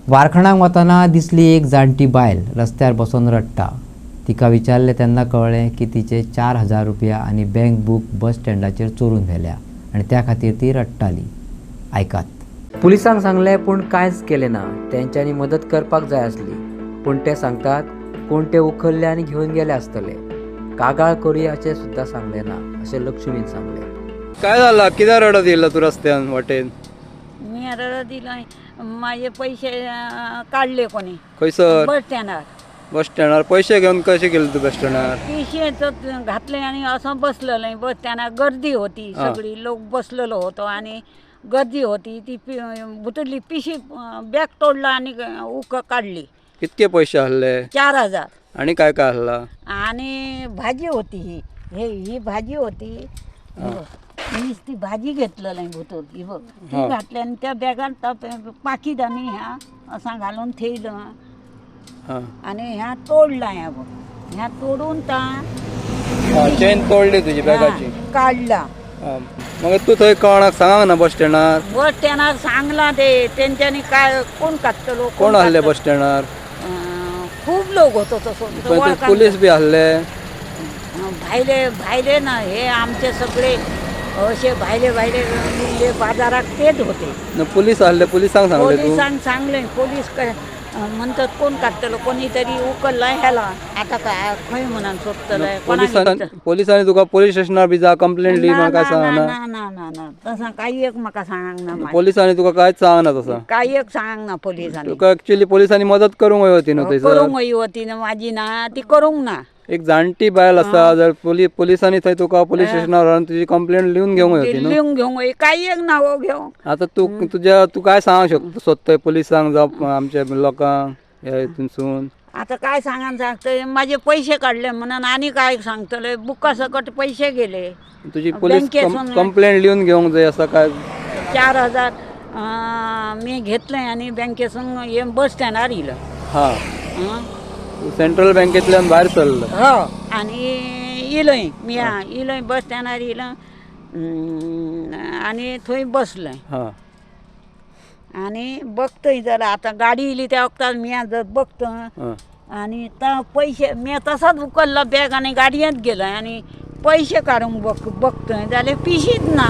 वारखणाक वतना दिसली एक जाणटी बायल रस्त्यार बसून रडटा. तिका विचारले तेन्ना कळ्ळें की तिचे 4,000 रुपया आनी बँक बूक बस स्टँडाचेर चोरून व्हेल्या आनी त्या खातीर ती रडटाली. आयकात. पुलिसांक सांगलें पूण कांयच केलें ना. तेंच्यांनी मदत करपाक जाय आसली पूण ते सांगतात कोण ते उखल्ले आनी घेवन गेले आसतले. कागाळ करुया अशें सुद्दां सांगलें ना अशें लक्ष्मीन सांगलें. काय झालं? कित्याक रडत येयला तू रस्त्यान वाटेन? मी रडत दिलं. माझे पैसे काढले कोणी खंयसर? बस स्टँडार. बस स्टँडार पैसे घेऊन कशें गेले तू बस स्टँडार? पिशे घातले आणि असं बसलेलं. बस स्टँडार गर्दी होती, सगळी लोक बसलेलो होतो आणि गर्दी होती. ती बुटली पिशी बॅग तोडला आणि उक काढली. कितके पैसे हल्ले? 4,000. आणि काय काय हल्ला? आणि भाजी होती. ही भाजी होती. ती भाजी घेतलेलं नाही भुतूर ही बघ. ती घातली आणि त्या बॅगात पाकीट आणि ह्या असा घालून ठेवलं आणि ह्या तोडला. ह्या बघ ह्या तोडून चेन तोडली तुझी बॅगाची? काढला. मग तू थंय कोणाक सांगांक ना बस स्टँडार? बस स्टँडार सांगला ते त्यांच्यानी काय कोण काढतलो. कोण हल्ले बस स्टँडार? खूप लोक होतो तसं. पोलीस बी हल्ले? भायले ना हे आमचे सगळे असे भायले बाजारात तेच होते. पोलीस हल्ले? पोलिसांक सांगले तू? पोलिसांक सांगले. पोलीस काय म्हणतात कोण काढतलो कोणीतरी उकलला ह्याला. आता काय खंय म्हणून सोडतलंय. पोलिसांनी तुका पोलीस स्टेशनार बी जा कंप्लेंट ली म्हाका सांगना? ना तसा काही एक म्हाका सांग ना. पोलिसांनी तुका कांयच सांगना तसा? काही एक सांग ना पोलिसांनी. तुका ऍक्च्युअली पोलिसांनी मदत करूंक होती न्हू थंयसर? करूंक होती ना माझी ना ती करूंक ना. एक जाणटी बायल आसा जर पोलिसांनी थंय तुका पोलीस स्टेशनार व्हरून तुजी कंप्लेंट लिहून घेवंक होती न्हू? लिहून घेवंक काही एक नाव घेऊ. आता तू काय सांगू शकता सोदतय पोलिसांक जावं आमच्या लोकांक ह्या हितूनसून? आता काय सांगतोय माझे पैसे काढले म्हणून आणि काय सांगतले. बुका सकट पैसे गेले. तुझी पोलीस कंप्लेंट लिहून घेवंक जाय असा काय? 4,000 मी घेतले आणि बँकेसून बस स्टँडार येलं. हा सेंट्रल बँकेतल्यान भायर सरलो? हो. आणि इलोय मी इलोय बस स्टँडार येलं आणि थंय बसलोय. हा आणि बघतोय जरा आता गाडी येयली त्या वक्तार मी जर बघतो आणि पैसे मी तसाच उकलला बॅग आणि गाडयेंत गेलोय आणि पैसे काढूंक बघतोय जाल्यार पिशीच ना.